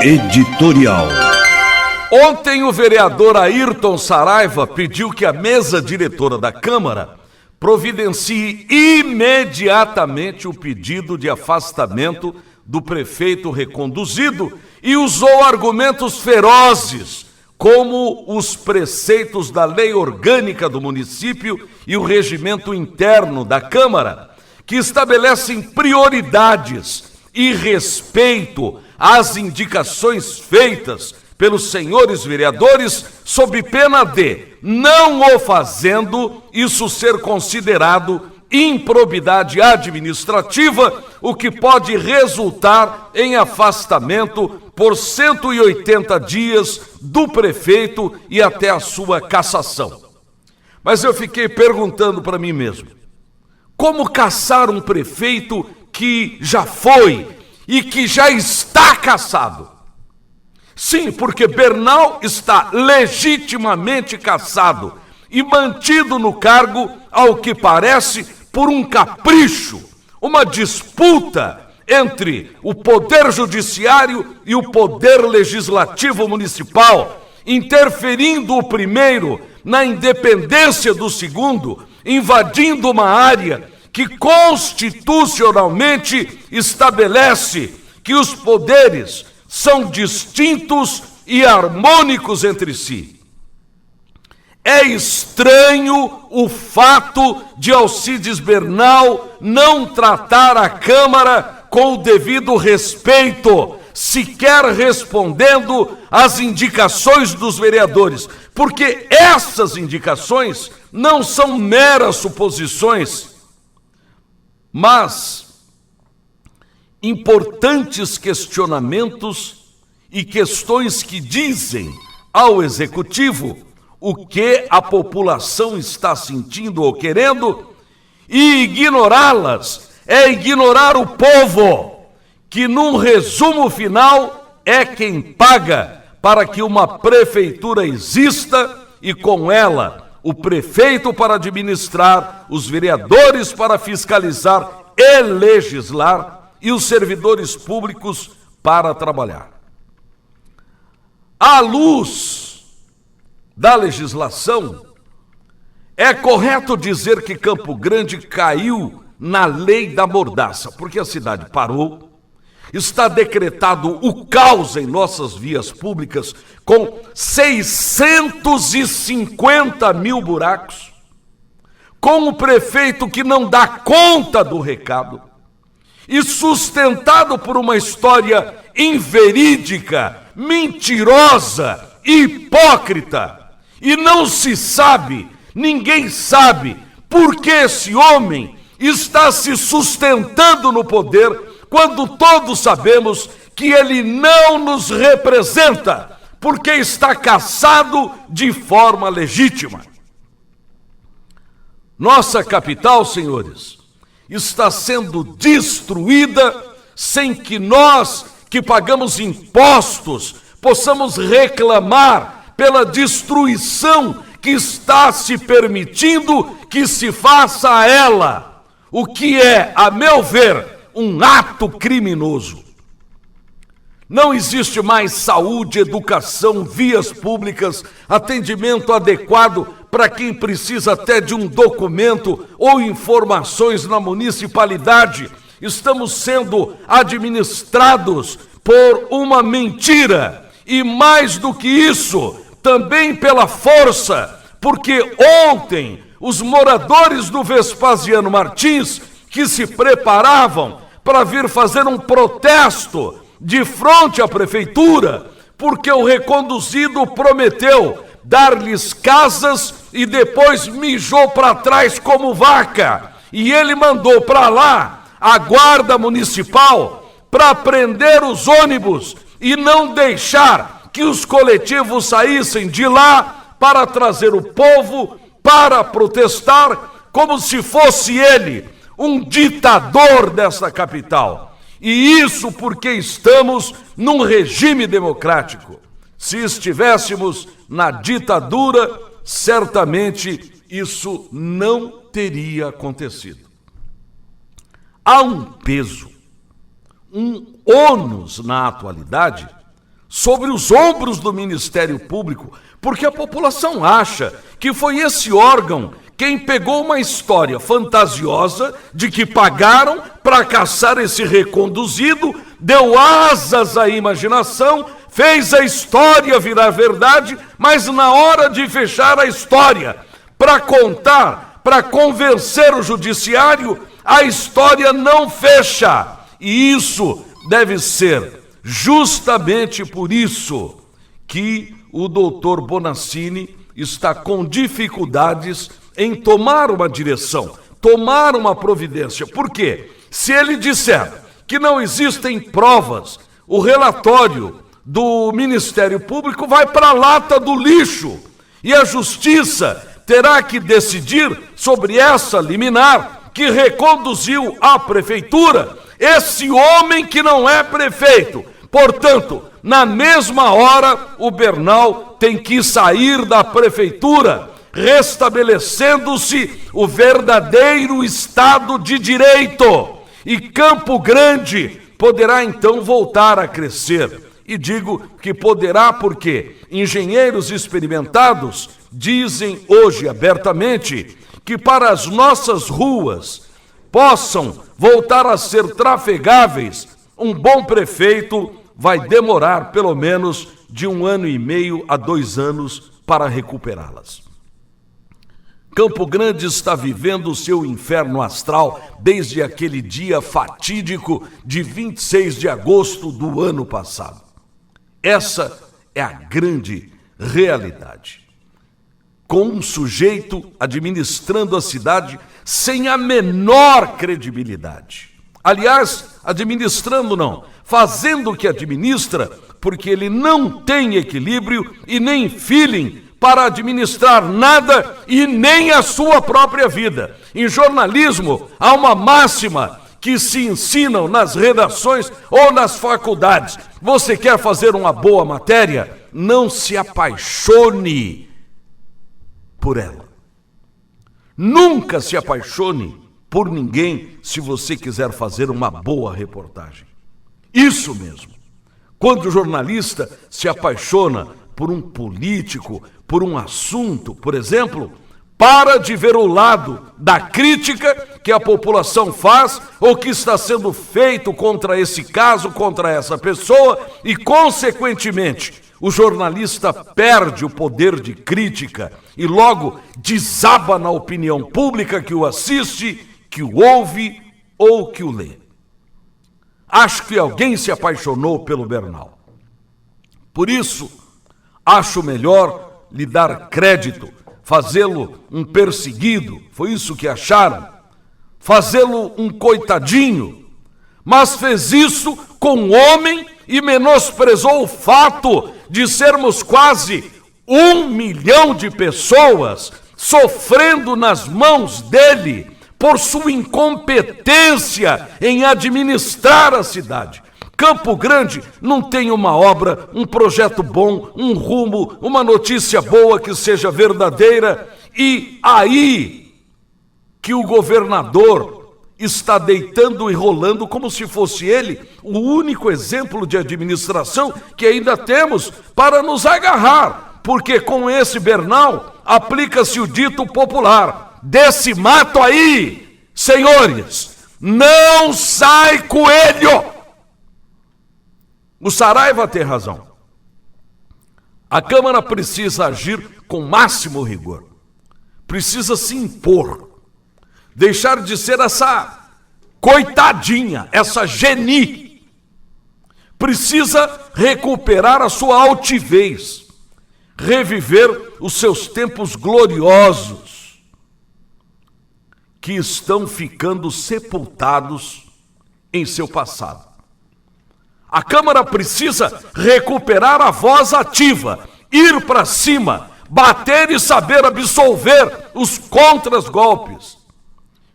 Editorial. Ontem o vereador Ayrton Saraiva pediu que a mesa diretora da Câmara providencie imediatamente o pedido de afastamento do prefeito reconduzido e usou argumentos ferozes, como os preceitos da lei orgânica do município e o regimento interno da Câmara, que estabelecem prioridades e respeito às indicações feitas pelos senhores vereadores, sob pena de, não o fazendo, isso ser considerado improbidade administrativa, o que pode resultar em afastamento por 180 dias do prefeito e até a sua cassação. Mas eu fiquei perguntando para mim mesmo, como cassar um prefeito que já foi e que já está cassado? Sim, porque Bernal está legitimamente cassado e mantido no cargo, ao que parece, por um capricho, uma disputa entre o poder judiciário e o poder legislativo municipal, interferindo o primeiro na independência do segundo, invadindo uma área que constitucionalmente estabelece que os poderes são distintos e harmônicos entre si. É estranho o fato de Alcides Bernal não tratar a Câmara com o devido respeito, sequer respondendo às indicações dos vereadores, porque essas indicações não são meras suposições, mas importantes questionamentos e questões que dizem ao Executivo o que a população está sentindo ou querendo, e ignorá-las é ignorar o povo, que num resumo final é quem paga para que uma prefeitura exista e com ela o prefeito para administrar, os vereadores para fiscalizar e legislar e os servidores públicos para trabalhar. À luz da legislação, é correto dizer que Campo Grande caiu na lei da mordaça, porque a cidade parou, está decretado o caos em nossas vias públicas, com 650 mil buracos, com o prefeito que não dá conta do recado, e sustentado por uma história inverídica, mentirosa, hipócrita. E não se sabe, ninguém sabe, por que esse homem está se sustentando no poder, quando todos sabemos que ele não nos representa, porque está cassado de forma legítima. Nossa capital, senhores, está sendo destruída sem que nós, que pagamos impostos, possamos reclamar pela destruição que está se permitindo que se faça a ela, o que é, a meu ver, um ato criminoso. Não existe mais saúde, educação, vias públicas, atendimento adequado para quem precisa até de um documento ou informações na municipalidade. Estamos sendo administrados por uma mentira e, mais do que isso, também pela força, porque ontem os moradores do Vespasiano Martins, que se preparavam para vir fazer um protesto de frente à prefeitura, porque o reconduzido prometeu dar-lhes casas e depois mijou para trás como vaca. E ele mandou para lá a guarda municipal para prender os ônibus e não deixar que os coletivos saíssem de lá para trazer o povo para protestar, como se fosse ele um ditador dessa capital. E isso porque estamos num regime democrático. Se estivéssemos na ditadura, certamente isso não teria acontecido. Há um peso, um ônus na atualidade, sobre os ombros do Ministério Público, porque a população acha que foi esse órgão quem pegou uma história fantasiosa de que pagaram para caçar esse reconduzido, deu asas à imaginação, fez a história virar verdade, mas na hora de fechar a história, para contar, para convencer o judiciário, a história não fecha. E isso deve ser justamente por isso que o doutor Bonaccini está com dificuldades em tomar uma direção, tomar uma providência. Por quê? Se ele disser que não existem provas, o relatório do Ministério Público vai para a lata do lixo e a Justiça terá que decidir sobre essa liminar que reconduziu à Prefeitura esse homem que não é prefeito. Portanto, na mesma hora, o Bernal tem que sair da Prefeitura, restabelecendo-se o verdadeiro Estado de Direito. E Campo Grande poderá então voltar a crescer. E digo que poderá porque engenheiros experimentados dizem hoje abertamente que para as nossas ruas possam voltar a ser trafegáveis, um bom prefeito vai demorar pelo menos de 1 ano e meio a 2 anos para recuperá-las. Campo Grande está vivendo o seu inferno astral desde aquele dia fatídico de 26 de agosto do ano passado. Essa é a grande realidade. Com um sujeito administrando a cidade sem a menor credibilidade. Aliás, administrando não, fazendo o que administra, porque ele não tem equilíbrio e nem feeling para administrar nada e nem a sua própria vida. Em jornalismo, há uma máxima que se ensinam nas redações ou nas faculdades. Você quer fazer uma boa matéria? Não se apaixone por ela. Nunca se apaixone por ninguém se você quiser fazer uma boa reportagem. Isso mesmo. Quando o jornalista se apaixona por um político, por um assunto, por exemplo, para de ver o lado da crítica que a população faz ou que está sendo feito contra esse caso, contra essa pessoa e, consequentemente, o jornalista perde o poder de crítica e logo desaba na opinião pública que o assiste, que o ouve ou que o lê. Acho que alguém se apaixonou pelo Bernal. Por isso, acho melhor lhe dar crédito, fazê-lo um perseguido, foi isso que acharam, fazê-lo um coitadinho, mas fez isso com um homem e menosprezou o fato de sermos quase 1 milhão de pessoas sofrendo nas mãos dele por sua incompetência em administrar a cidade. Campo Grande não tem uma obra, um projeto bom, um rumo, uma notícia boa que seja verdadeira, e aí que o governador está deitando e rolando como se fosse ele o único exemplo de administração que ainda temos para nos agarrar, porque com esse Bernal aplica-se o dito popular: desse mato aí, senhores, não sai coelho. O Saraiva tem razão. A Câmara precisa agir com máximo rigor. Precisa se impor. Deixar de ser essa coitadinha, essa geni. Precisa recuperar a sua altivez. Reviver os seus tempos gloriosos, que estão ficando sepultados em seu passado. A Câmara precisa recuperar a voz ativa, ir para cima, bater e saber absolver os contras-golpes.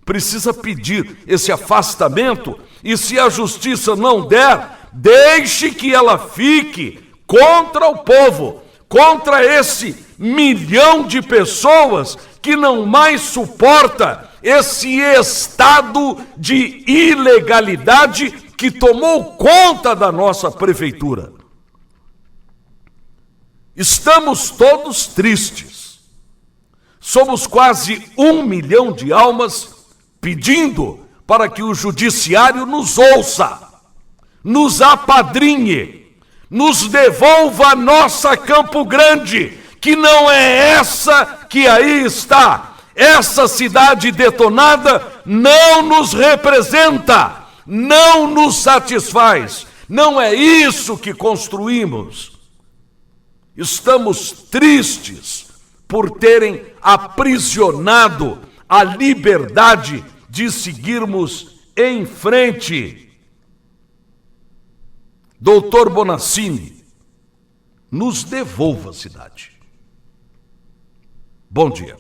Precisa pedir esse afastamento e, se a justiça não der, deixe que ela fique contra o povo, contra esse 1 milhão de pessoas que não mais suporta esse estado de ilegalidade que tomou conta da nossa prefeitura. Estamos todos tristes. Somos quase 1 milhão de almas pedindo para que o judiciário nos ouça, nos apadrinhe, nos devolva a nossa Campo Grande, que não é essa que aí está. Essa cidade detonada não nos representa, não nos satisfaz. Não é isso que construímos. Estamos tristes por terem aprisionado a liberdade de seguirmos em frente. Doutor Bonaccini, nos devolva a cidade. Bom dia.